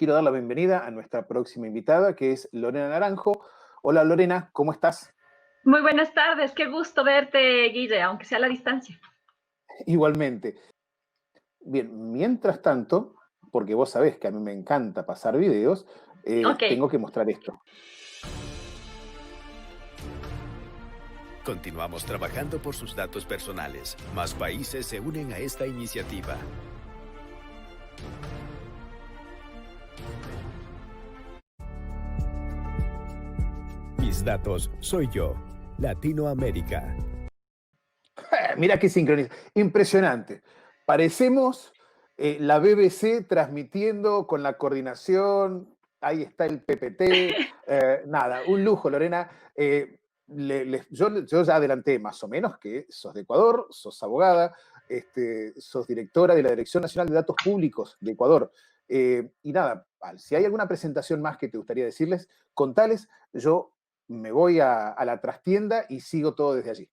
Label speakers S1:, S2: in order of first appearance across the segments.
S1: quiero dar la bienvenida a nuestra próxima invitada, que es Lorena Naranjo. Hola Lorena, ¿cómo estás?
S2: Muy buenas tardes, qué gusto verte, Guille, aunque sea a la distancia.
S1: Igualmente. Bien, mientras tanto, porque vos sabés que a mí me encanta pasar videos,
S2: Ok,
S1: tengo que mostrar esto.
S3: Continuamos trabajando por sus datos personales. Más países se unen a esta iniciativa. Mis datos soy yo, Latinoamérica.
S1: Mira qué sincronización. Impresionante. Parecemos la BBC transmitiendo con la coordinación. Ahí está el PPT. Nada, un lujo, Lorena. Yo ya adelanté más o menos que sos de Ecuador, sos abogada, sos directora de la Dirección Nacional de Datos Públicos de Ecuador. Y nada, si hay alguna presentación más que te gustaría decirles, contales, yo me voy a la trastienda y sigo todo desde allí.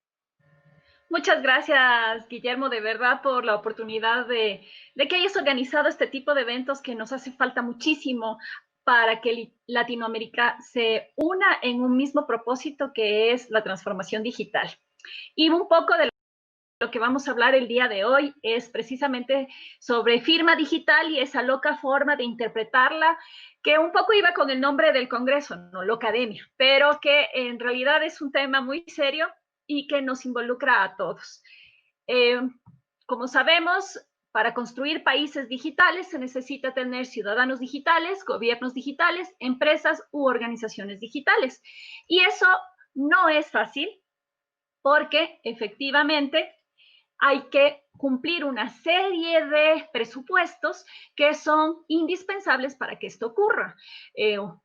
S2: muchas gracias, Guillermo, de verdad, por la oportunidad de que hayas organizado este tipo de eventos que nos hace falta muchísimo para que Latinoamérica se una en un mismo propósito que es la transformación digital. Y un poco de lo que vamos a hablar el día de hoy es precisamente sobre firma digital y esa loca forma de interpretarla, que un poco iba con el nombre del Congreso, no Locademia, pero que en realidad es un tema muy serio y que nos involucra a todos. Eh, como sabemos, para construir países digitales se necesita tener ciudadanos digitales, gobiernos digitales, empresas u organizaciones digitales. Y eso no es fácil porque efectivamente hay que cumplir una serie de presupuestos que son indispensables para que esto ocurra.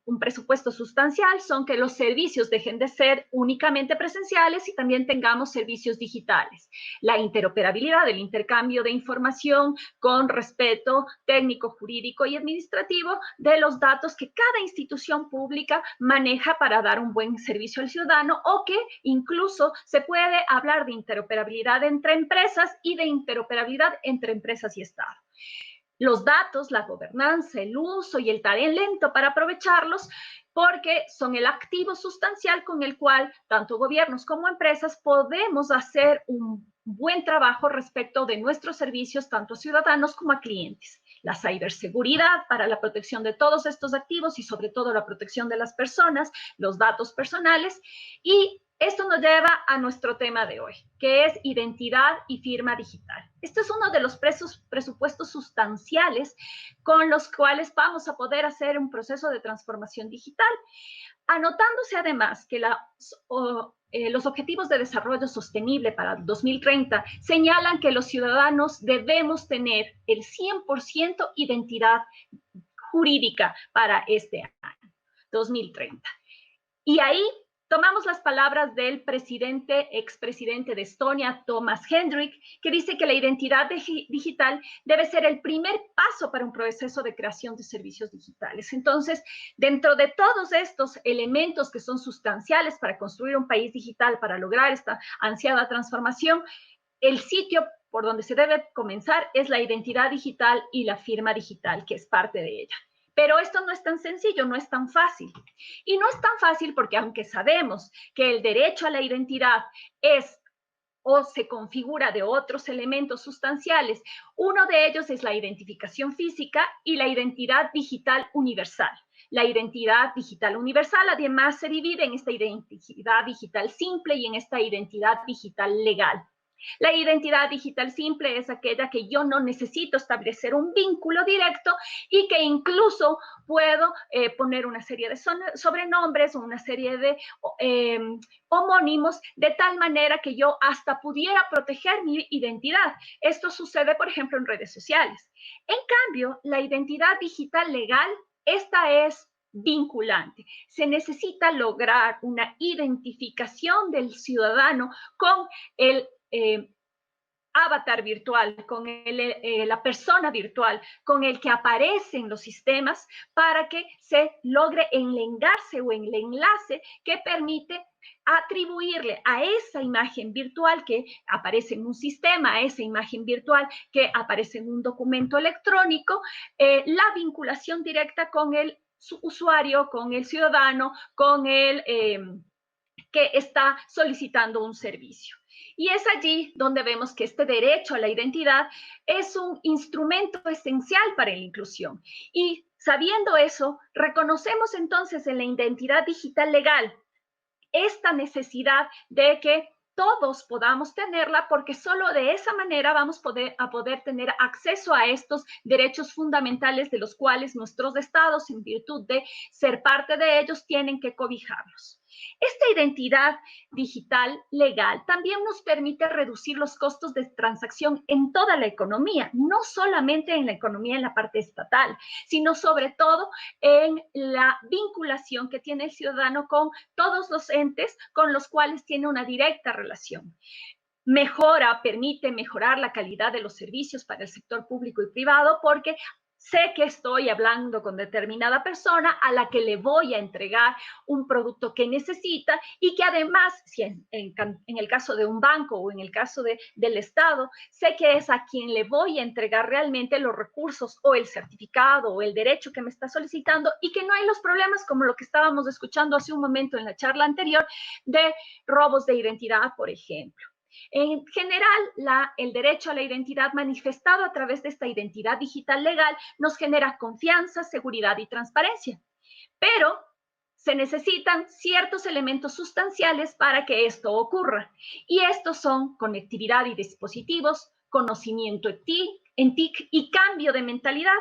S2: Un presupuesto sustancial son que los servicios dejen de ser únicamente presenciales y también tengamos servicios digitales. La interoperabilidad, el intercambio de información con respeto técnico, jurídico y administrativo de los datos que cada institución pública maneja para dar un buen servicio al ciudadano, o que incluso se puede hablar de interoperabilidad entre empresas y de interoperabilidad entre empresas y Estado. Los datos, la gobernanza, el uso y el talento para aprovecharlos, porque son el activo sustancial con el cual tanto gobiernos como empresas podemos hacer un buen trabajo respecto de nuestros servicios, tanto a ciudadanos como a clientes. La ciberseguridad para la protección de todos estos activos y sobre todo la protección de las personas, los datos personales. Y esto nos lleva a nuestro tema de hoy, que es identidad y firma digital. Este es uno de los presupuestos sustanciales con los cuales vamos a poder hacer un proceso de transformación digital, anotándose además que los Objetivos de Desarrollo Sostenible para 2030 señalan que los ciudadanos debemos tener el 100% identidad jurídica para este año, 2030. Y ahí tomamos las palabras del expresidente de Estonia, Thomas Hendrik, que dice que la identidad digital debe ser el primer paso para un proceso de creación de servicios digitales. Entonces, dentro de todos estos elementos que son sustanciales para construir un país digital, para lograr esta ansiada transformación, el sitio por donde se debe comenzar es la identidad digital y la firma digital, que es parte de ella. Pero esto no es tan sencillo, no es tan fácil. Y no es tan fácil porque aunque sabemos que el derecho a la identidad es o se configura de otros elementos sustanciales, uno de ellos es la identificación física y la identidad digital universal. La identidad digital universal además se divide en esta identidad digital simple y en esta identidad digital legal. La identidad digital simple es aquella que yo no necesito establecer un vínculo directo y que incluso puedo poner una serie de sobrenombres o una serie de homónimos de tal manera que yo hasta pudiera proteger mi identidad. Esto sucede, por ejemplo, en redes sociales. En cambio, la identidad digital legal, esta es vinculante. Se necesita lograr una identificación del ciudadano con el avatar virtual, con la persona virtual, con el que aparece en los sistemas para que se logre el enlace o el enlace que permite atribuirle a esa imagen virtual que aparece en un sistema, a esa imagen virtual que aparece en un documento electrónico, la vinculación directa con el usuario, con el ciudadano, con el que está solicitando un servicio. Y es allí donde vemos que este derecho a la identidad es un instrumento esencial para la inclusión. Y sabiendo eso, reconocemos entonces en la identidad digital legal esta necesidad de que todos podamos tenerla, porque solo de esa manera vamos a poder tener acceso a estos derechos fundamentales de los cuales nuestros estados, en virtud de ser parte de ellos, tienen que cobijarlos. Esta identidad digital legal también nos permite reducir los costos de transacción en toda la economía, no solamente en la economía en la parte estatal, sino sobre todo en la vinculación que tiene el ciudadano con todos los entes con los cuales tiene una directa relación. Permite mejorar la calidad de los servicios para el sector público y privado porque sé que estoy hablando con determinada persona a la que le voy a entregar un producto que necesita y que además, si en el caso de un banco o en el caso del Estado, sé que es a quien le voy a entregar realmente los recursos o el certificado o el derecho que me está solicitando y que no hay los problemas como lo que estábamos escuchando hace un momento en la charla anterior de robos de identidad, por ejemplo. En general, el derecho a la identidad manifestado a través de esta identidad digital legal nos genera confianza, seguridad y transparencia. Pero se necesitan ciertos elementos sustanciales para que esto ocurra. Y estos son conectividad y dispositivos, conocimiento en TIC y cambio de mentalidad.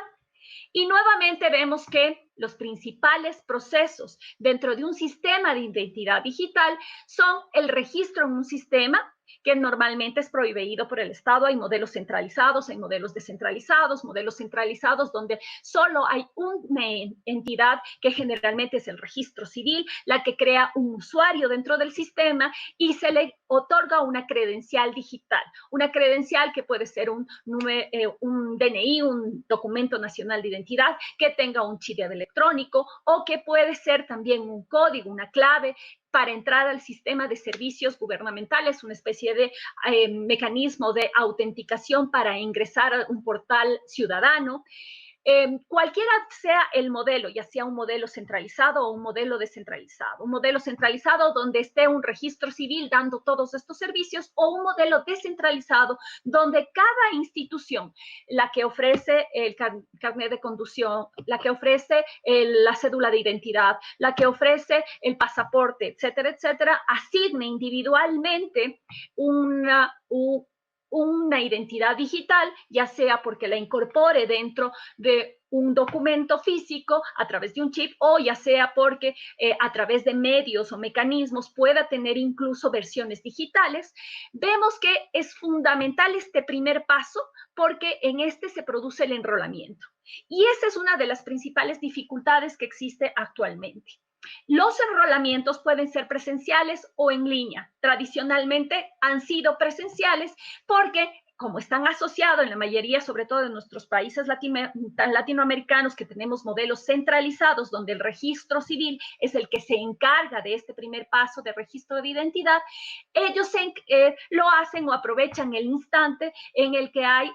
S2: Y nuevamente vemos que los principales procesos dentro de un sistema de identidad digital son el registro en un sistema, que normalmente es prohibido por el Estado. Hay modelos centralizados, hay modelos descentralizados, modelos centralizados donde solo hay una entidad que generalmente es el registro civil, la que crea un usuario dentro del sistema y se le otorga una credencial digital, una credencial que puede ser un DNI, un documento nacional de identidad, que tenga un chip electrónico o que puede ser también un código, una clave para entrar al sistema de servicios gubernamentales, una especie de mecanismo de autenticación para ingresar a un portal ciudadano. Cualquiera sea el modelo, ya sea un modelo centralizado o un modelo centralizado donde esté un registro civil dando todos estos servicios, o un modelo descentralizado donde cada institución, la que ofrece el carnet de conducción, la que ofrece la cédula de identidad, la que ofrece el pasaporte, etcétera, etcétera, asigne individualmente una identidad digital, ya sea porque la incorpore dentro de un documento físico a través de un chip, o ya sea porque a través de medios o mecanismos pueda tener incluso versiones digitales. Vemos que es fundamental este primer paso porque en este se produce el enrolamiento. Y esa es una de las principales dificultades que existe actualmente. Los enrolamientos pueden ser presenciales o en línea. Tradicionalmente han sido presenciales porque, como están asociados en la mayoría, sobre todo en nuestros países latinoamericanos, que tenemos modelos centralizados donde el registro civil es el que se encarga de este primer paso de registro de identidad, ellos lo hacen o aprovechan el instante en el que hay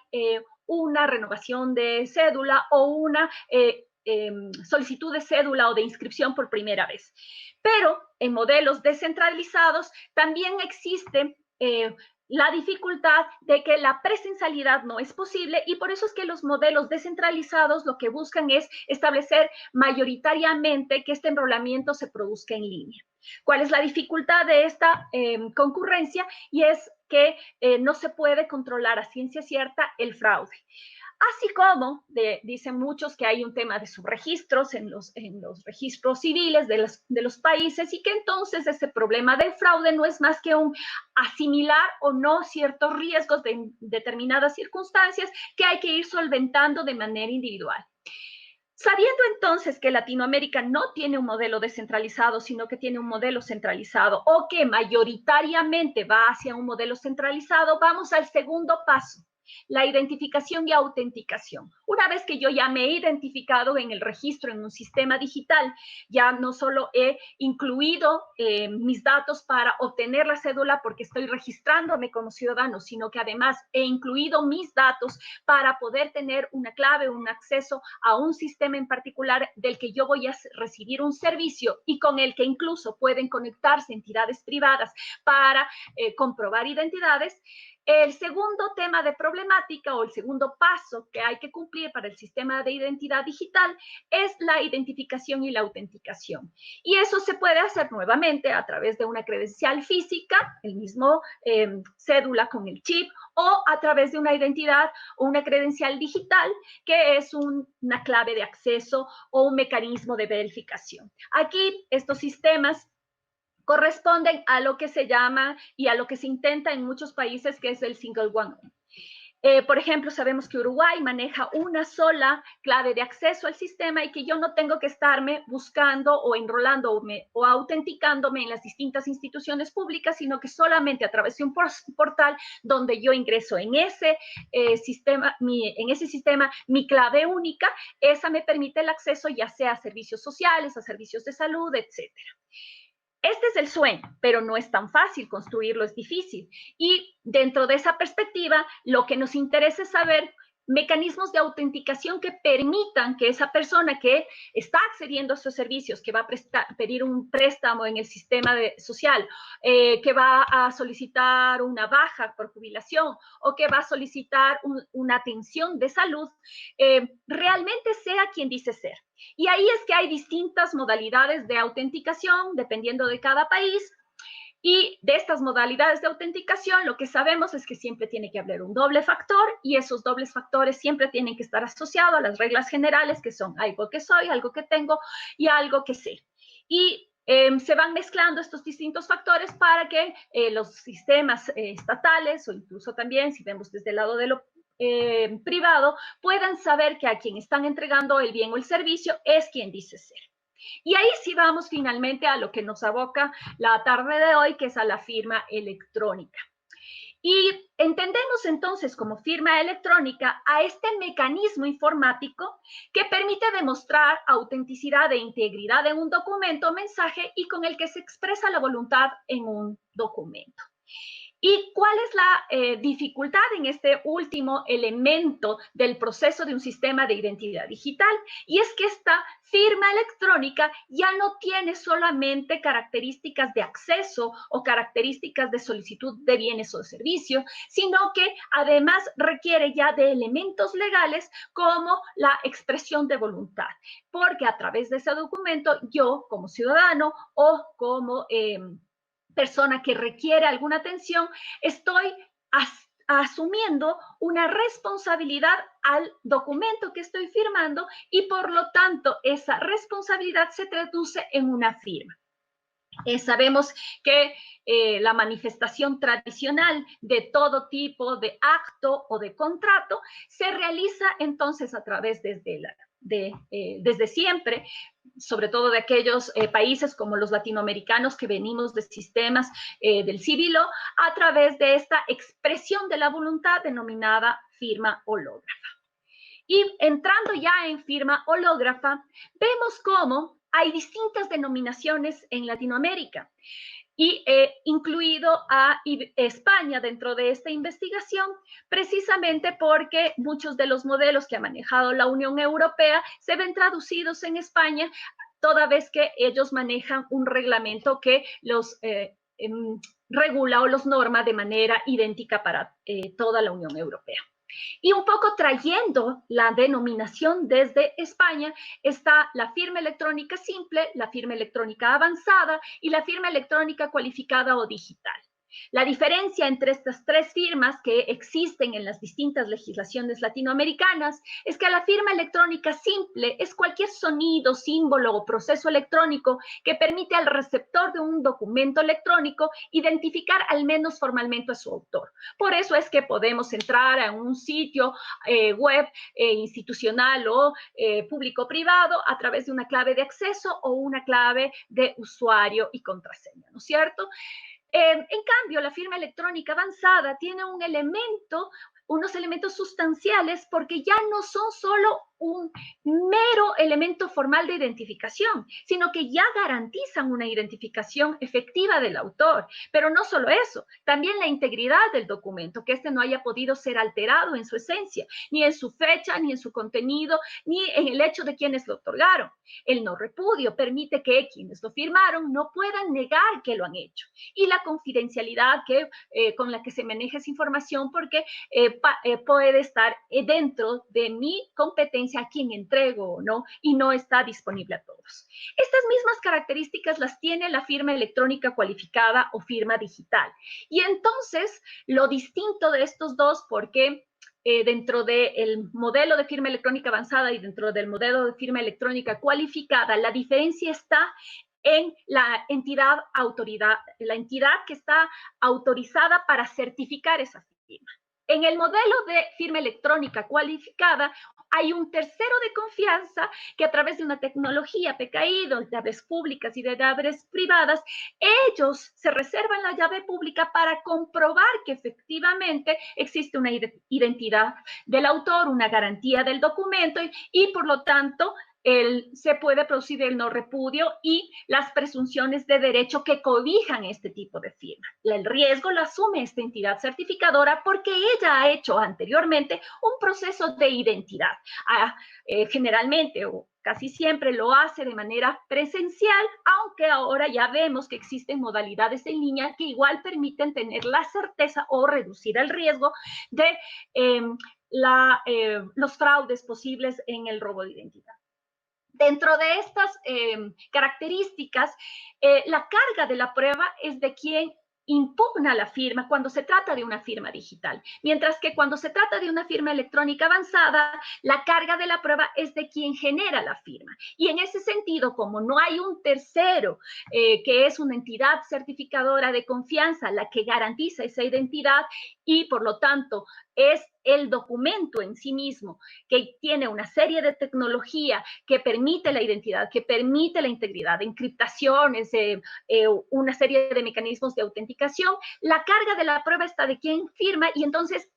S2: una renovación de cédula o una solicitud de cédula o de inscripción por primera vez. Pero en modelos descentralizados también existe la dificultad de que la presencialidad no es posible, y por eso es que los modelos descentralizados lo que buscan es establecer mayoritariamente que este enrolamiento se produzca en línea. ¿Cuál es la dificultad de esta concurrencia? Y es que no se puede controlar a ciencia cierta el fraude. Así como dicen muchos que hay un tema de subregistros en los registros civiles de los países, y que entonces ese problema del fraude no es más que un asimilar o no ciertos riesgos de determinadas circunstancias que hay que ir solventando de manera individual. Sabiendo entonces que Latinoamérica no tiene un modelo descentralizado, sino que tiene un modelo centralizado o que mayoritariamente va hacia un modelo centralizado, vamos al segundo paso, la identificación y autenticación. Una vez que yo ya me he identificado en el registro en un sistema digital, ya no solo he incluido mis datos para obtener la cédula porque estoy registrándome como ciudadano, sino que además he incluido mis datos para poder tener una clave, un acceso a un sistema en particular del que yo voy a recibir un servicio y con el que incluso pueden conectarse entidades privadas para comprobar identidades. El segundo tema de problemática o el segundo paso que hay que cumplir para el sistema de identidad digital es la identificación y la autenticación. Y eso se puede hacer nuevamente a través de una credencial física, el mismo cédula con el chip, o a través de una identidad o una credencial digital, que es una clave de acceso o un mecanismo de verificación. Aquí estos sistemas corresponden a lo que se llama y a lo que se intenta en muchos países, que es el single one. Por ejemplo, sabemos que Uruguay maneja una sola clave de acceso al sistema y que yo no tengo que estarme buscando o enrolando o autenticándome en las distintas instituciones públicas, sino que solamente a través de un portal donde yo ingreso en ese sistema, mi clave única, esa me permite el acceso ya sea a servicios sociales, a servicios de salud, etcétera. Este es el sueño, pero no es tan fácil, construirlo es difícil. Y dentro de esa perspectiva, lo que nos interesa es saber mecanismos de autenticación que permitan que esa persona que está accediendo a esos servicios, que va a pedir un préstamo en el sistema social, que va a solicitar una baja por jubilación o que va a solicitar una atención de salud, realmente sea quien dice ser. Y ahí es que hay distintas modalidades de autenticación dependiendo de cada país. Y de estas modalidades de autenticación, lo que sabemos es que siempre tiene que haber un doble factor y esos dobles factores siempre tienen que estar asociados a las reglas generales, que son algo que soy, algo que tengo y algo que sé. Y se van mezclando estos distintos factores para que los sistemas estatales o incluso también, si vemos desde el lado de lo privado, puedan saber que a quien están entregando el bien o el servicio es quien dice ser. Y ahí sí vamos finalmente a lo que nos aboca la tarde de hoy, que es a la firma electrónica. Y entendemos entonces como firma electrónica a este mecanismo informático que permite demostrar autenticidad e integridad en un documento o mensaje y con el que se expresa la voluntad en un documento. ¿Y cuál es la dificultad en este último elemento del proceso de un sistema de identidad digital? Y es que esta firma electrónica ya no tiene solamente características de acceso o características de solicitud de bienes o servicios, sino que además requiere ya de elementos legales como la expresión de voluntad, porque a través de ese documento yo como ciudadano o como persona que requiere alguna atención, estoy asumiendo una responsabilidad al documento que estoy firmando y por lo tanto esa responsabilidad se traduce en una firma. Sabemos que la manifestación tradicional de todo tipo de acto o de contrato se realiza entonces a través desde siempre, sobre todo de aquellos países como los latinoamericanos que venimos de sistemas del siglo, a través de esta expresión de la voluntad denominada firma hológrafa. Y entrando ya en firma hológrafa, vemos cómo hay distintas denominaciones en Latinoamérica y incluido a España dentro de esta investigación, precisamente porque muchos de los modelos que ha manejado la Unión Europea se ven traducidos en España, toda vez que ellos manejan un reglamento que los regula o los norma de manera idéntica para toda la Unión Europea. Y un poco trayendo la denominación desde España está la firma electrónica simple, la firma electrónica avanzada y la firma electrónica cualificada o digital. La diferencia entre estas tres firmas que existen en las distintas legislaciones latinoamericanas es que la firma electrónica simple es cualquier sonido, símbolo o proceso electrónico que permite al receptor de un documento electrónico identificar al menos formalmente a su autor. Por eso es que podemos entrar a un sitio web institucional o público-privado a través de una clave de acceso o una clave de usuario y contraseña, ¿no es cierto? En cambio, la firma electrónica avanzada tiene unos elementos sustanciales porque ya no son solo un mero elemento formal de identificación, sino que ya garantizan una identificación efectiva del autor. Pero no solo eso, también la integridad del documento, que este no haya podido ser alterado en su esencia, ni en su fecha, ni en su contenido, ni en el hecho de quienes lo otorgaron. El no repudio permite que quienes lo firmaron no puedan negar que lo han hecho. Y la confidencialidad con la que se maneja esa información, porque puede estar dentro de mi competencia a quien entrego o no, y no está disponible a todos. Estas mismas características las tiene la firma electrónica cualificada o firma digital. Y entonces, lo distinto de estos dos, porque dentro del modelo de firma electrónica avanzada y dentro del modelo de firma electrónica cualificada, la diferencia está en la entidad que está autorizada para certificar esa firma. En el modelo de firma electrónica cualificada hay un tercero de confianza que a través de una tecnología PKI, de llaves públicas y de llaves privadas, ellos se reservan la llave pública para comprobar que efectivamente existe una identidad del autor, una garantía del documento y por lo tanto, se puede producir el no repudio y las presunciones de derecho que cobijan este tipo de firma. El riesgo lo asume esta entidad certificadora porque ella ha hecho anteriormente un proceso de identidad. Generalmente o casi siempre lo hace de manera presencial, aunque ahora ya vemos que existen modalidades en línea que igual permiten tener la certeza o reducir el riesgo de los fraudes posibles en el robo de identidad. Dentro de estas características, la carga de la prueba es de quien impugna la firma cuando se trata de una firma digital, mientras que cuando se trata de una firma electrónica avanzada, la carga de la prueba es de quien genera la firma. Y en ese sentido, como no hay un tercero que es una entidad certificadora de confianza la que garantiza esa identidad y por lo tanto es el documento en sí mismo que tiene una serie de tecnología que permite la identidad, que permite la integridad, encriptaciones, una serie de mecanismos de autenticación, la carga de la prueba está de quien firma y entonces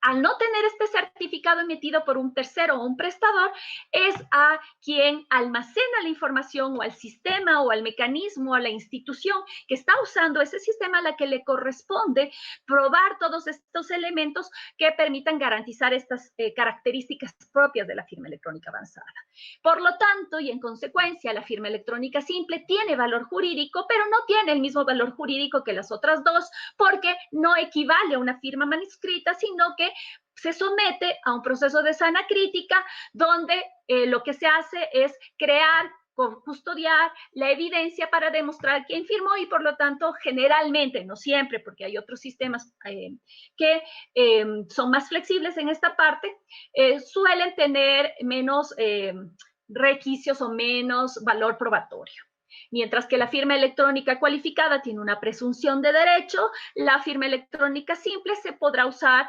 S2: al no tener este certificado emitido por un tercero o un prestador, es a quien almacena la información o al sistema o al mecanismo, a la institución que está usando ese sistema a la que le corresponde probar todos estos elementos que permitan garantizar estas características propias de la firma electrónica avanzada. Por lo tanto, y en consecuencia, la firma electrónica simple tiene valor jurídico, pero no tiene el mismo valor jurídico que las otras dos, porque no equivale a una firma manuscrita, sino que se somete a un proceso de sana crítica donde lo que se hace es crear, custodiar la evidencia para demostrar quién firmó y por lo tanto generalmente, no siempre porque hay otros sistemas que son más flexibles en esta parte, suelen tener menos requisitos o menos valor probatorio. Mientras que la firma electrónica cualificada tiene una presunción de derecho, la firma electrónica simple se podrá usar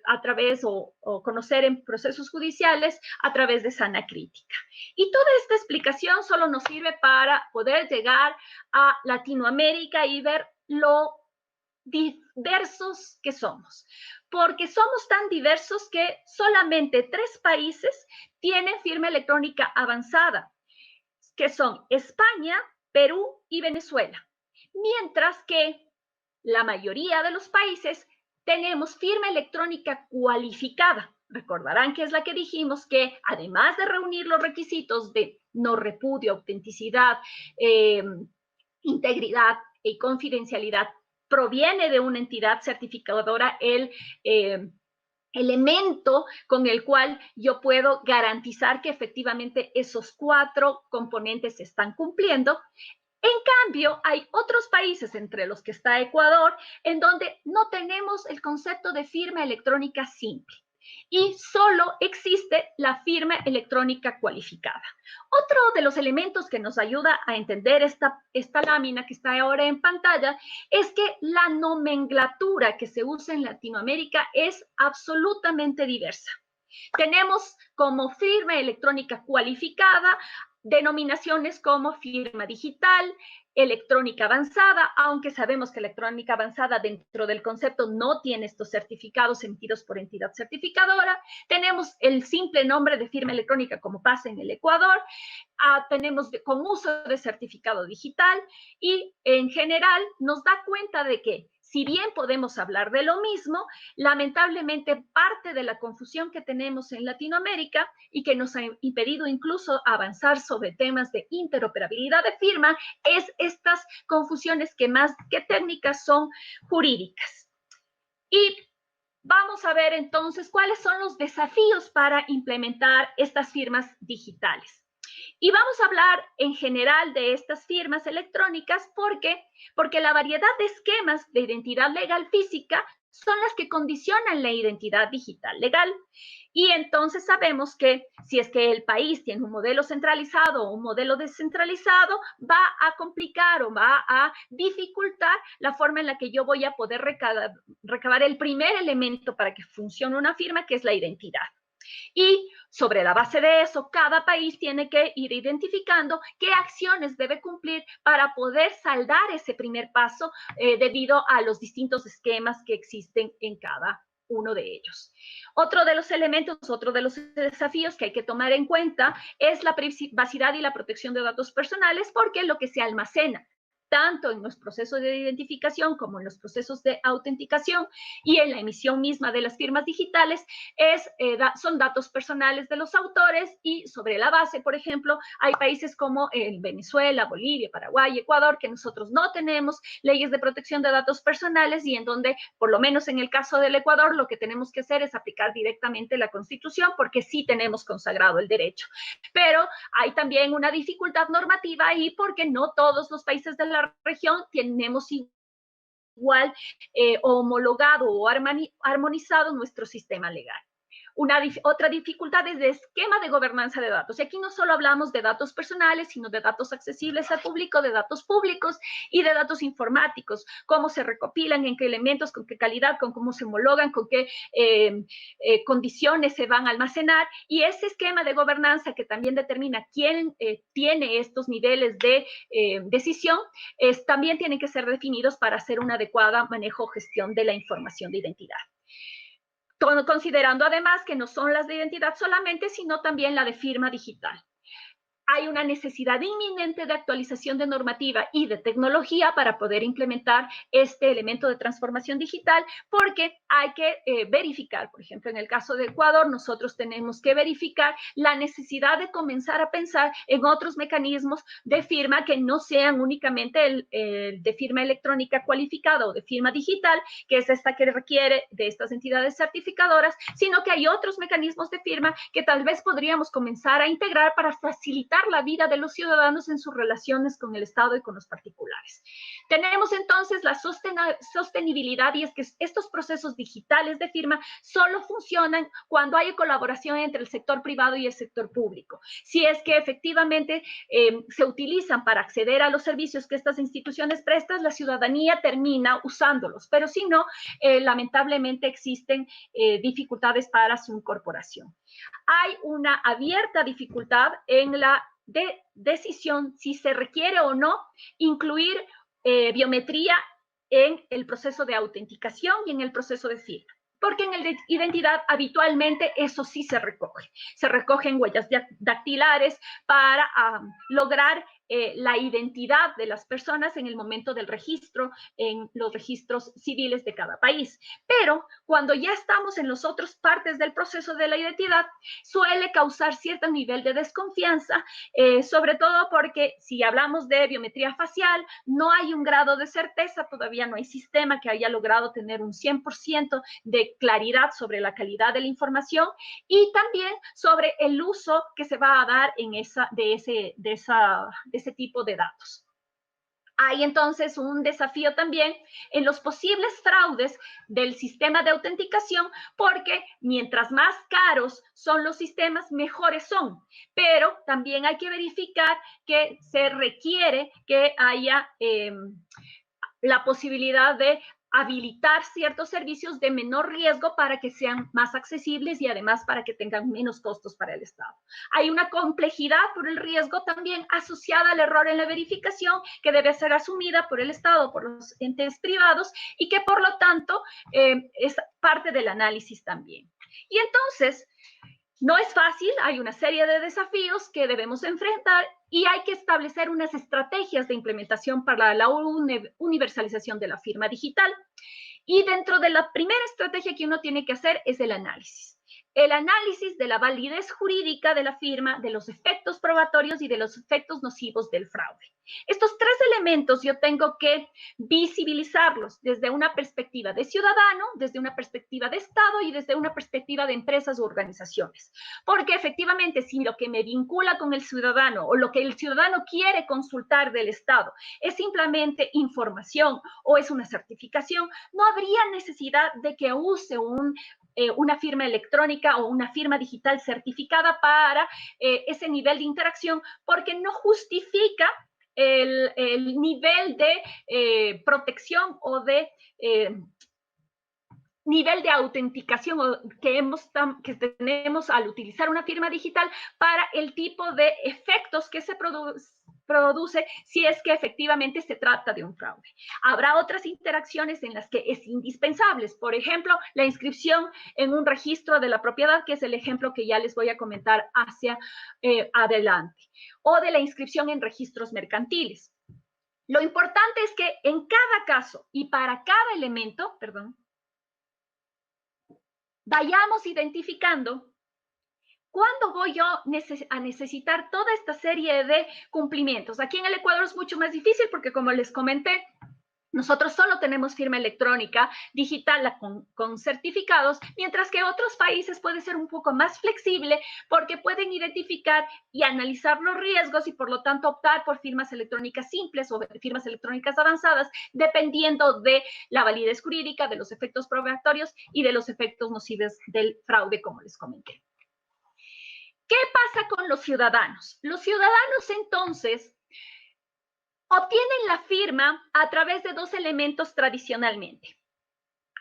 S2: a través o conocer en procesos judiciales a través de sana crítica. Y toda esta explicación solo nos sirve para poder llegar a Latinoamérica y ver lo diversos que somos. Porque somos tan diversos que solamente 3 países tienen firma electrónica avanzada, que son España, Perú y Venezuela. Mientras que la mayoría de los países tenemos firma electrónica cualificada. Recordarán que es la que dijimos que además de reunir los requisitos de no repudio, autenticidad, integridad y confidencialidad, proviene de una entidad certificadora el elemento con el cual yo puedo garantizar que efectivamente esos 4 componentes se están cumpliendo. En cambio, hay otros países, entre los que está Ecuador, en donde no tenemos el concepto de firma electrónica simple y solo existe la firma electrónica cualificada. Otro de los elementos que nos ayuda a entender esta lámina que está ahora en pantalla es que la nomenclatura que se usa en Latinoamérica es absolutamente diversa. Tenemos como firma electrónica cualificada denominaciones como firma digital, electrónica avanzada, aunque sabemos que electrónica avanzada dentro del concepto no tiene estos certificados emitidos por entidad certificadora. Tenemos el simple nombre de firma electrónica como pasa en el Ecuador. Tenemos con uso de certificado digital y en general nos da cuenta de que si bien podemos hablar de lo mismo, lamentablemente parte de la confusión que tenemos en Latinoamérica y que nos ha impedido incluso avanzar sobre temas de interoperabilidad de firma es estas confusiones que más que técnicas son jurídicas. Y vamos a ver entonces cuáles son los desafíos para implementar estas firmas digitales. Y vamos a hablar en general de estas firmas electrónicas porque la variedad de esquemas de identidad legal física son las que condicionan la identidad digital legal. Y entonces sabemos que si es que el país tiene un modelo centralizado o un modelo descentralizado, va a complicar o va a dificultar la forma en la que yo voy a poder recabar el primer elemento para que funcione una firma, que es la identidad. Y sobre la base de eso, cada país tiene que ir identificando qué acciones debe cumplir para poder saldar ese primer paso debido a los distintos esquemas que existen en cada uno de ellos. Otro de los elementos, otro de los desafíos que hay que tomar en cuenta es la privacidad y la protección de datos personales, porque lo que se almacena tanto en los procesos de identificación como en los procesos de autenticación y en la emisión misma de las firmas digitales, son datos personales de los autores y sobre la base, por ejemplo, hay países como Venezuela, Bolivia, Paraguay, Ecuador, que nosotros no tenemos leyes de protección de datos personales y en donde, por lo menos en el caso del Ecuador, lo que tenemos que hacer es aplicar directamente la Constitución porque sí tenemos consagrado el derecho. Pero hay también una dificultad normativa ahí porque no todos los países de la región tenemos igual homologado o armonizado nuestro sistema legal. Otra dificultad es de esquema de gobernanza de datos. Y aquí no solo hablamos de datos personales, sino de datos accesibles al público, de datos públicos y de datos informáticos. Cómo se recopilan, en qué elementos, con qué calidad, con cómo se homologan, con qué condiciones se van a almacenar. Y ese esquema de gobernanza que también determina quién tiene estos niveles de decisión, también tienen que ser definidos para hacer un adecuado manejo o gestión de la información de identidad. Considerando además que no son las de identidad solamente, sino también la de firma digital. Hay una necesidad inminente de actualización de normativa y de tecnología para poder implementar este elemento de transformación digital, porque hay que verificar, por ejemplo, en el caso de Ecuador, nosotros tenemos que verificar la necesidad de comenzar a pensar en otros mecanismos de firma que no sean únicamente el de firma electrónica cualificada o de firma digital, que es esta que requiere de estas entidades certificadoras, sino que hay otros mecanismos de firma que tal vez podríamos comenzar a integrar para facilitar la vida de los ciudadanos en sus relaciones con el Estado y con los particulares. Tenemos entonces la sostenibilidad y es que estos procesos digitales de firma solo funcionan cuando hay colaboración entre el sector privado y el sector público. Si es que efectivamente se utilizan para acceder a los servicios que estas instituciones prestan, la ciudadanía termina usándolos, pero si no, lamentablemente existen dificultades para su incorporación. Hay una abierta dificultad en la decisión si se requiere o no incluir biometría en el proceso de autenticación y en el proceso de firma. Porque en el de identidad habitualmente eso sí se recoge. Se recogen huellas dactilares para lograr la identidad de las personas en el momento del registro en los registros civiles de cada país. Pero cuando ya estamos en las otras partes del proceso de la identidad, suele causar cierto nivel de desconfianza, sobre todo porque si hablamos de biometría facial, no hay un grado de certeza, todavía no hay sistema que haya logrado tener un 100% de claridad sobre la calidad de la información y también sobre el uso que se va a dar en de ese tipo de datos. Hay entonces un desafío también en los posibles fraudes del sistema de autenticación, porque mientras más caros son los sistemas, mejores son. Pero también hay que verificar que se requiere que haya la posibilidad de habilitar ciertos servicios de menor riesgo para que sean más accesibles y además para que tengan menos costos para el Estado. Hay una complejidad por el riesgo también asociada al error en la verificación que debe ser asumida por el Estado, por los entes privados y que por lo tanto es parte del análisis también. Y entonces, no es fácil, hay una serie de desafíos que debemos enfrentar y hay que establecer unas estrategias de implementación para la universalización de la firma digital. Y dentro de la primera estrategia que uno tiene que hacer es el análisis. El análisis de la validez jurídica de la firma, de los efectos probatorios y de los efectos nocivos del fraude. Estos tres elementos yo tengo que visibilizarlos desde una perspectiva de ciudadano, desde una perspectiva de Estado y desde una perspectiva de empresas u organizaciones. Porque efectivamente, si lo que me vincula con el ciudadano o lo que el ciudadano quiere consultar del Estado es simplemente información o es una certificación, no habría necesidad de que use una firma electrónica o una firma digital certificada para ese nivel de interacción, porque no justifica el nivel de protección o de nivel de autenticación que tenemos al utilizar una firma digital para el tipo de efectos que se produce si es que efectivamente se trata de un fraude. Habrá otras interacciones en las que es indispensable, por ejemplo, la inscripción en un registro de la propiedad, que es el ejemplo que ya les voy a comentar hacia adelante, o de la inscripción en registros mercantiles. Lo importante es que en cada caso y para cada elemento, vayamos identificando cuándo voy yo a necesitar toda esta serie de cumplimientos. Aquí en el Ecuador es mucho más difícil porque, como les comenté, nosotros solo tenemos firma electrónica digital con certificados, mientras que otros países puede ser un poco más flexible porque pueden identificar y analizar los riesgos y por lo tanto optar por firmas electrónicas simples o firmas electrónicas avanzadas, dependiendo de la validez jurídica, de los efectos probatorios y de los efectos nocivos del fraude, como les comenté. ¿Qué pasa con los ciudadanos? Los ciudadanos entonces obtienen la firma a través de dos elementos tradicionalmente.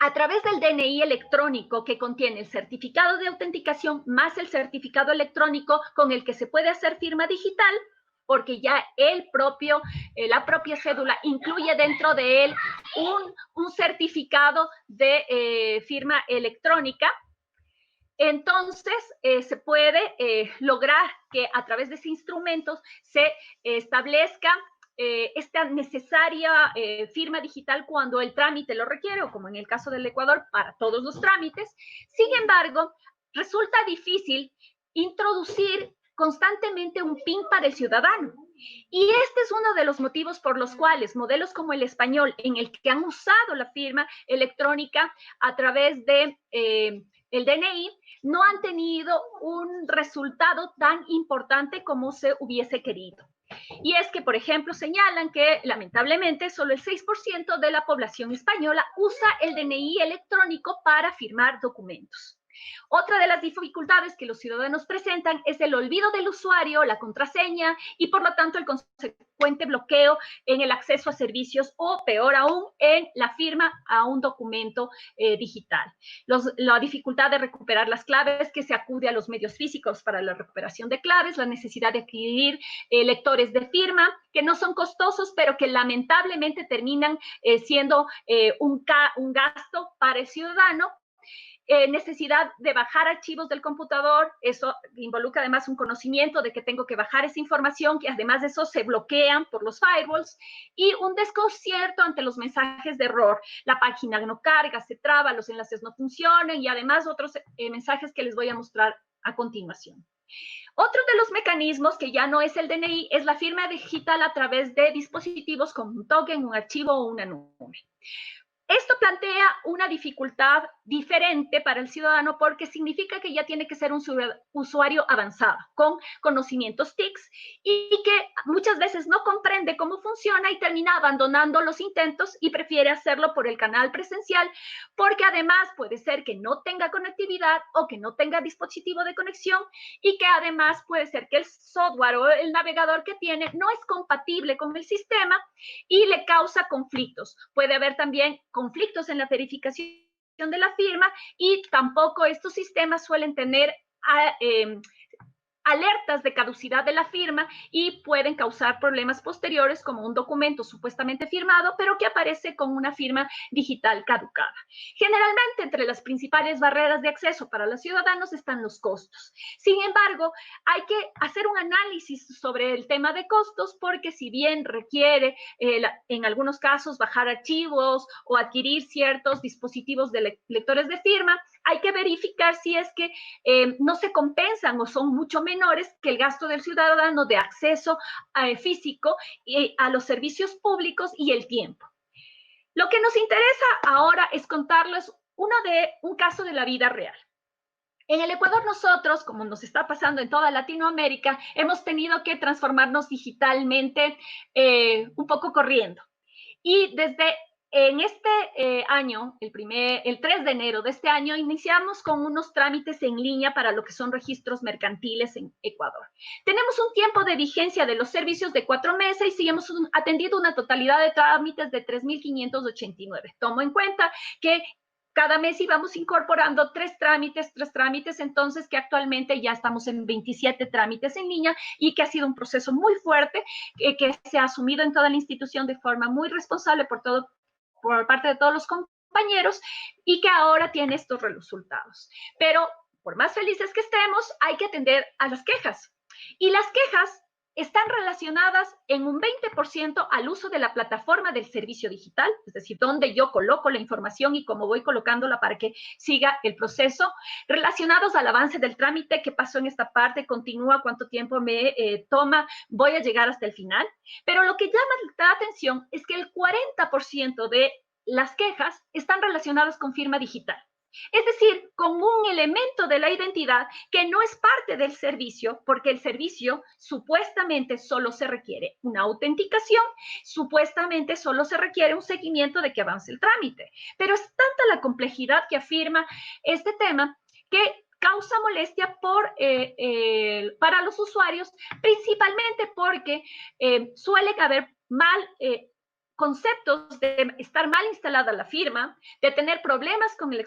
S2: A través del DNI electrónico que contiene el certificado de autenticación más el certificado electrónico con el que se puede hacer firma digital, porque ya la propia cédula incluye dentro de él un certificado de firma electrónica. Entonces, se puede lograr que a través de ese instrumento se establezca esta necesaria firma digital cuando el trámite lo requiere, o como en el caso del Ecuador, para todos los trámites. Sin embargo, resulta difícil introducir constantemente un PIN para el ciudadano. Y este es uno de los motivos por los cuales modelos como el español, en el que han usado la firma electrónica a través de el DNI, no han tenido un resultado tan importante como se hubiese querido. Y es que, por ejemplo, señalan que lamentablemente solo el 6% de la población española usa el DNI electrónico para firmar documentos. Otra de las dificultades que los ciudadanos presentan es el olvido del usuario, la contraseña y por lo tanto el consecuente bloqueo en el acceso a servicios o peor aún en la firma a un documento digital. La dificultad de recuperar las claves, que se acude a los medios físicos para la recuperación de claves, la necesidad de adquirir lectores de firma que no son costosos pero que lamentablemente terminan siendo un gasto para el ciudadano. Necesidad de bajar archivos del computador, eso involucra además un conocimiento de que tengo que bajar esa información, que además de eso se bloquean por los firewalls, y un desconcierto ante los mensajes de error. La página no carga, se traba, los enlaces no funcionan y además otros mensajes que les voy a mostrar a continuación. Otro de los mecanismos, que ya no es el DNI, es la firma digital a través de dispositivos como un token, un archivo o una nube. Esto plantea una dificultad diferente para el ciudadano porque significa que ya tiene que ser un usuario avanzado, con conocimientos TICs y que muchas veces no comprende cómo funciona y termina abandonando los intentos y prefiere hacerlo por el canal presencial porque además puede ser que no tenga conectividad o que no tenga dispositivo de conexión y que además puede ser que el software o el navegador que tiene no es compatible con el sistema y le causa conflictos. Puede haber también conflictos en la verificación de la firma y tampoco estos sistemas suelen tener alertas de caducidad de la firma y pueden causar problemas posteriores como un documento supuestamente firmado, pero que aparece con una firma digital caducada. Generalmente, entre las principales barreras de acceso para los ciudadanos están los costos. Sin embargo, hay que hacer un análisis sobre el tema de costos porque si bien requiere en algunos casos bajar archivos o adquirir ciertos dispositivos de lectores de firma, hay que verificar si es que no se compensan o son mucho menores que el gasto del ciudadano de acceso físico a los servicios públicos y el tiempo. Lo que nos interesa ahora es contarles un caso de la vida real. En el Ecuador nosotros, como nos está pasando en toda Latinoamérica, hemos tenido que transformarnos digitalmente un poco corriendo. Y desde en este año, el 3 de enero de este año, iniciamos con unos trámites en línea para lo que son registros mercantiles en Ecuador. Tenemos un tiempo de vigencia de los servicios de 4 meses y hemos atendido una totalidad de trámites de 3.589. Tomo en cuenta que cada mes íbamos incorporando tres trámites, entonces que actualmente ya estamos en 27 trámites en línea y que ha sido un proceso muy fuerte que se ha asumido en toda la institución de forma muy responsable por parte de todos los compañeros y que ahora tiene estos resultados. Pero por más felices que estemos, hay que atender a las quejas. Y las quejas están relacionadas en un 20% al uso de la plataforma del servicio digital, es decir, donde yo coloco la información y cómo voy colocándola para que siga el proceso, relacionados al avance del trámite, qué pasó en esta parte, continúa, cuánto tiempo me toma, voy a llegar hasta el final. Pero lo que llama la atención es que el 40% de las quejas están relacionadas con firma digital. Es decir, con un elemento de la identidad que no es parte del servicio, porque el servicio supuestamente solo se requiere una autenticación, supuestamente solo se requiere un seguimiento de que avance el trámite. Pero es tanta la complejidad que afirma este tema que causa molestia para los usuarios, principalmente porque suele haber conceptos de estar mal instalada la firma, de tener problemas con el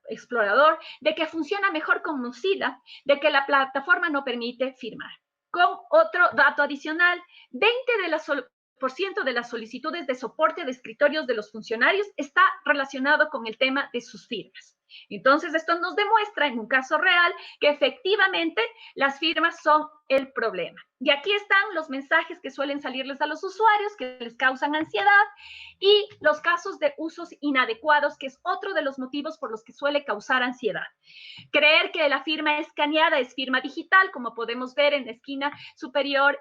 S2: explorador, de que funciona mejor con Mozilla, de que la plataforma no permite firmar. Con otro dato adicional, 20% de las solicitudes de soporte de escritorios de los funcionarios está relacionado con el tema de sus firmas. Entonces, esto nos demuestra en un caso real que efectivamente las firmas son el problema. Y aquí están los mensajes que suelen salirles a los usuarios, que les causan ansiedad, y los casos de usos inadecuados, que es otro de los motivos por los que suele causar ansiedad. Creer que la firma escaneada es firma digital, como podemos ver en la esquina superior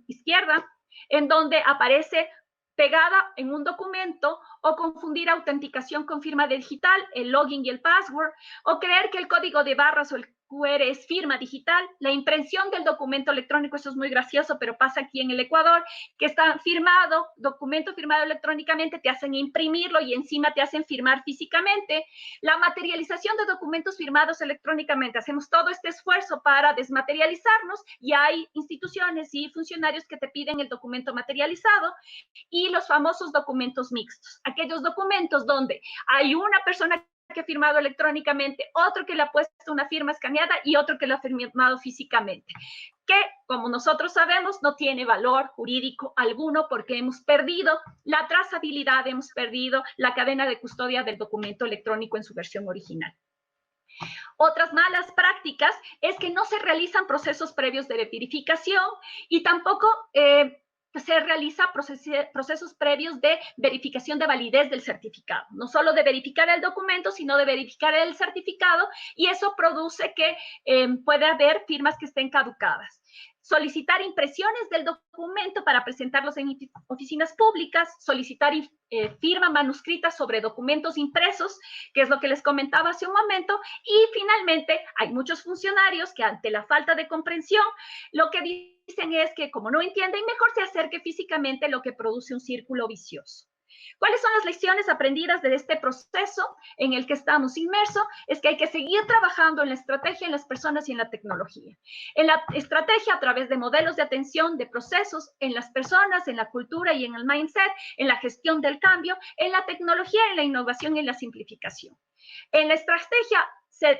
S2: izquierda, en donde aparece pegada en un documento, o confundir autenticación con firma digital, el login y el password, o creer que el código de barras o el QR es firma digital, la impresión del documento electrónico, eso es muy gracioso, pero pasa aquí en el Ecuador, que está firmado, documento firmado electrónicamente, te hacen imprimirlo y encima te hacen firmar físicamente. La materialización de documentos firmados electrónicamente, hacemos todo este esfuerzo para desmaterializarnos y hay instituciones y funcionarios que te piden el documento materializado, y los famosos documentos mixtos, aquellos documentos donde hay una persona que ha firmado electrónicamente, otro que le ha puesto una firma escaneada y otro que lo ha firmado físicamente, que, como nosotros sabemos, no tiene valor jurídico alguno porque hemos perdido la trazabilidad, hemos perdido la cadena de custodia del documento electrónico en su versión original. Otras malas prácticas es que no se realizan procesos previos de verificación y tampoco se realiza procesos previos de verificación de validez del certificado. No solo de verificar el documento, sino de verificar el certificado, y eso produce que puede haber firmas que estén caducadas. solicitar impresiones del documento para presentarlos en oficinas públicas, solicitar firma manuscrita sobre documentos impresos, que es lo que les comentaba hace un momento, y finalmente hay muchos funcionarios que ante la falta de comprensión, lo que dicen es que como no entienden, mejor se acerque físicamente, lo que produce un círculo vicioso. ¿Cuáles son las lecciones aprendidas de este proceso en el que estamos inmersos? Es que hay que seguir trabajando en la estrategia, en las personas y en la tecnología. En la estrategia a través de modelos de atención, de procesos, en las personas, en la cultura y en el mindset, en la gestión del cambio, en la tecnología, en la innovación y en la simplificación. En la estrategia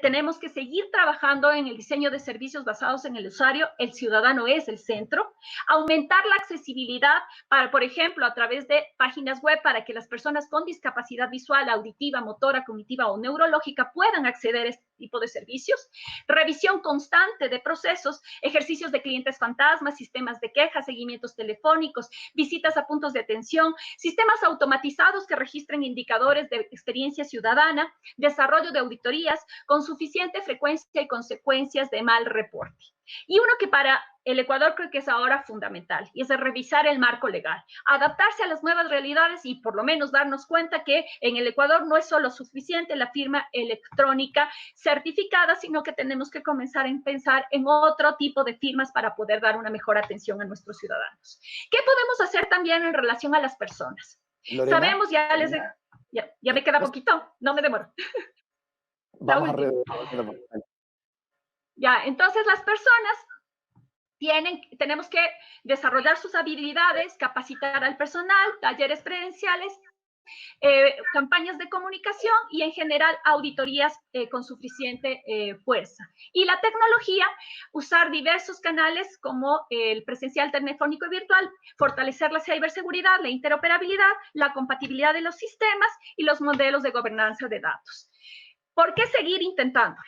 S2: tenemos que seguir trabajando en el diseño de servicios basados en el usuario. El ciudadano es el centro. Aumentar la accesibilidad para, por ejemplo, a través de páginas web para que las personas con discapacidad visual, auditiva, motora, cognitiva o neurológica puedan acceder a este tipo de servicios. Revisión constante de procesos, ejercicios de clientes fantasmas, sistemas de quejas, seguimientos telefónicos, visitas a puntos de atención, sistemas automatizados que registren indicadores de experiencia ciudadana, desarrollo de auditorías con suficiente frecuencia y consecuencias de mal reporte. Y uno que para el Ecuador creo que es ahora fundamental, y es de revisar el marco legal, adaptarse a las nuevas realidades y por lo menos darnos cuenta que en el Ecuador no es solo suficiente la firma electrónica certificada, sino que tenemos que comenzar a pensar en otro tipo de firmas para poder dar una mejor atención a nuestros ciudadanos. ¿Qué podemos hacer también en relación a las personas?
S1: Lorena,
S2: Sabemos, ya me queda poquito, no me demoro.
S1: Vamos a
S2: Ya, entonces las personas tenemos que desarrollar sus habilidades, capacitar al personal, talleres presenciales, campañas de comunicación y en general auditorías con suficiente fuerza. Y la tecnología, usar diversos canales como el presencial, telefónico y virtual, fortalecer la ciberseguridad, la interoperabilidad, la compatibilidad de los sistemas y los modelos de gobernanza de datos. ¿Por qué seguir intentándolo?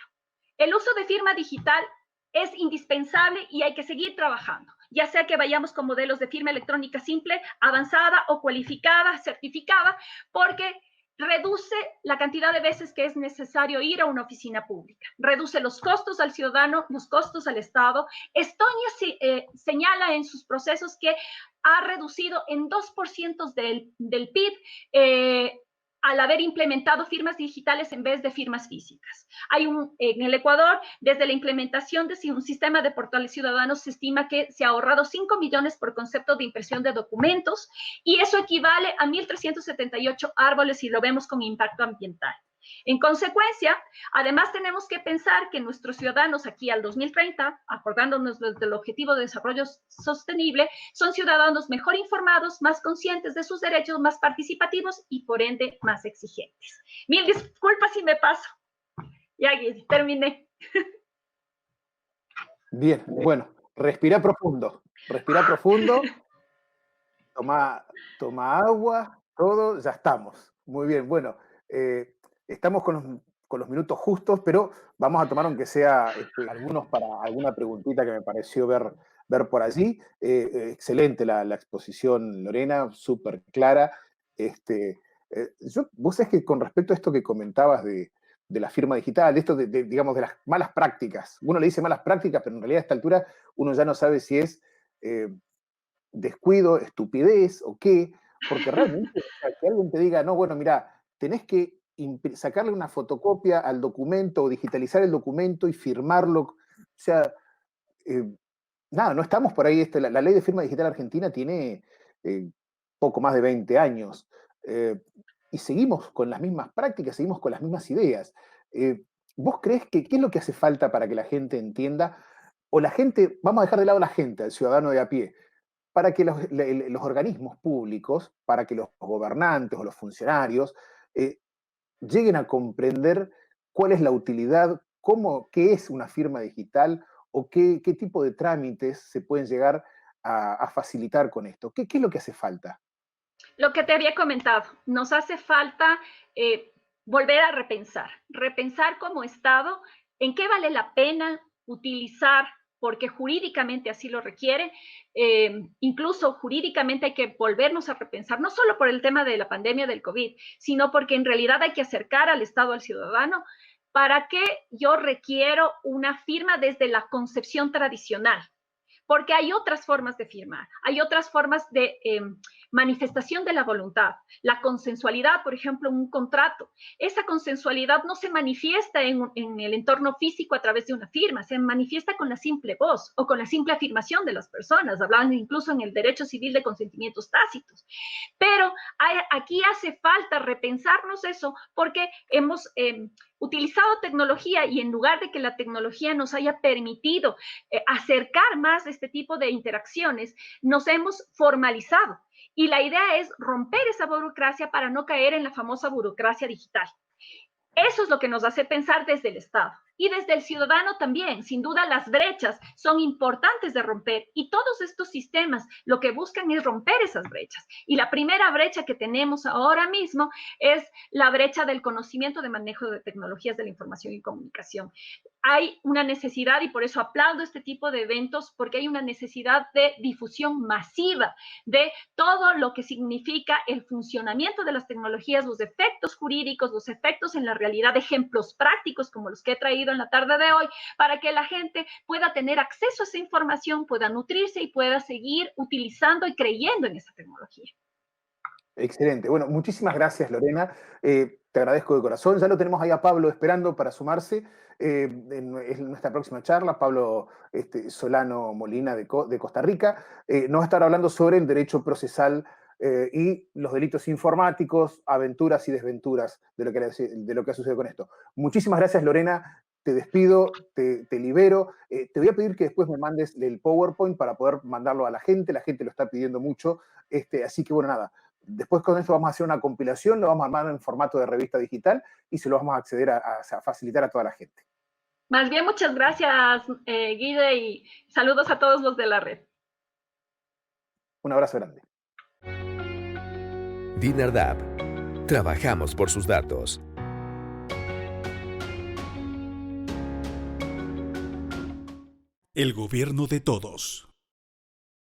S2: El uso de firma digital es indispensable y hay que seguir trabajando, ya sea que vayamos con modelos de firma electrónica simple, avanzada o cualificada, certificada, porque reduce la cantidad de veces que es necesario ir a una oficina pública, reduce los costos al ciudadano, los costos al Estado. Estonia señala en sus procesos que ha reducido en 2% del PIB al haber implementado firmas digitales en vez de firmas físicas. En el Ecuador, desde la implementación de un sistema de portales ciudadanos, se estima que se ha ahorrado 5 millones por concepto de impresión de documentos, y eso equivale a 1.378 árboles si lo vemos con impacto ambiental. En consecuencia, además tenemos que pensar que nuestros ciudadanos aquí al 2030, acordándonos del Objetivo de Desarrollo Sostenible, son ciudadanos mejor informados, más conscientes de sus derechos, más participativos y por ende más exigentes. Mil disculpas si me paso. Ya terminé.
S1: Bien, bueno, respira profundo, toma agua, todo, ya estamos. Muy bien, bueno, estamos con los minutos justos, pero vamos a tomar aunque sea algunos para alguna preguntita que me pareció ver por allí. Excelente la exposición, Lorena, súper clara. Vos sabés que con respecto a esto que comentabas de la firma digital, de esto digamos, de las malas prácticas, uno le dice malas prácticas, pero en realidad a esta altura uno ya no sabe si es descuido, estupidez o qué, porque realmente que alguien te diga, no, bueno, mira, tenés que sacarle una fotocopia al documento o digitalizar el documento y firmarlo, o sea, nada, no estamos por ahí, la ley de firma digital argentina tiene poco más de 20 años, y seguimos con las mismas prácticas, seguimos con las mismas ideas. ¿Vos crees que qué es lo que hace falta para que la gente entienda, o la gente, vamos a dejar de lado a la gente, al ciudadano de a pie, para que los organismos públicos, para que los gobernantes o los funcionarios lleguen a comprender cuál es la utilidad, qué es una firma digital o qué tipo de trámites se pueden llegar a facilitar con esto? ¿Qué es lo que hace falta?
S2: Lo que te había comentado, nos hace falta volver a repensar como Estado en qué vale la pena utilizar, porque jurídicamente así lo requiere, incluso jurídicamente hay que volvernos a repensar, no solo por el tema de la pandemia del COVID, sino porque en realidad hay que acercar al Estado al ciudadano. ¿Para qué yo requiero una firma desde la concepción tradicional? porque hay otras formas de firmar, hay otras formas de manifestación de la voluntad. La consensualidad, por ejemplo, en un contrato. Esa consensualidad no se manifiesta en el entorno físico a través de una firma, se manifiesta con la simple voz o con la simple afirmación de las personas. Hablan incluso en el derecho civil de consentimientos tácitos. Pero aquí hace falta repensarnos eso porque hemos utilizado tecnología y en lugar de que la tecnología nos haya permitido acercar más este tipo de interacciones, nos hemos formalizado. Y la idea es romper esa burocracia para no caer en la famosa burocracia digital. Eso es lo que nos hace pensar desde el Estado. Y desde el ciudadano también, sin duda las brechas son importantes de romper y todos estos sistemas lo que buscan es romper esas brechas. Y la primera brecha que tenemos ahora mismo es la brecha del conocimiento de manejo de tecnologías de la información y comunicación. Hay una necesidad, y por eso aplaudo este tipo de eventos, porque hay una necesidad de difusión masiva de todo lo que significa el funcionamiento de las tecnologías, los efectos jurídicos, los efectos en la realidad, ejemplos prácticos como los que he traído en la tarde de hoy, para que la gente pueda tener acceso a esa información, pueda nutrirse y pueda seguir utilizando y creyendo en esa tecnología.
S1: Excelente. Bueno, muchísimas gracias, Lorena. Te agradezco de corazón. Ya lo tenemos ahí a Pablo esperando para sumarse en nuestra próxima charla. Pablo Solano Molina de Costa Rica nos va a estar hablando sobre el derecho procesal y los delitos informáticos, aventuras y desventuras de lo que ha sucedido con esto. Muchísimas gracias, Lorena. Te despido, te libero. Te voy a pedir que después me mandes el PowerPoint para poder mandarlo a la gente lo está pidiendo mucho. Así que bueno, nada. Después con esto vamos a hacer una compilación, lo vamos a armar en formato de revista digital y se lo vamos a acceder a facilitar a toda la gente.
S2: Más bien, muchas gracias, Guille, y saludos a todos los de la red.
S1: Un abrazo grande.
S3: Dinardap. Trabajamos por sus datos.
S4: El gobierno de todos.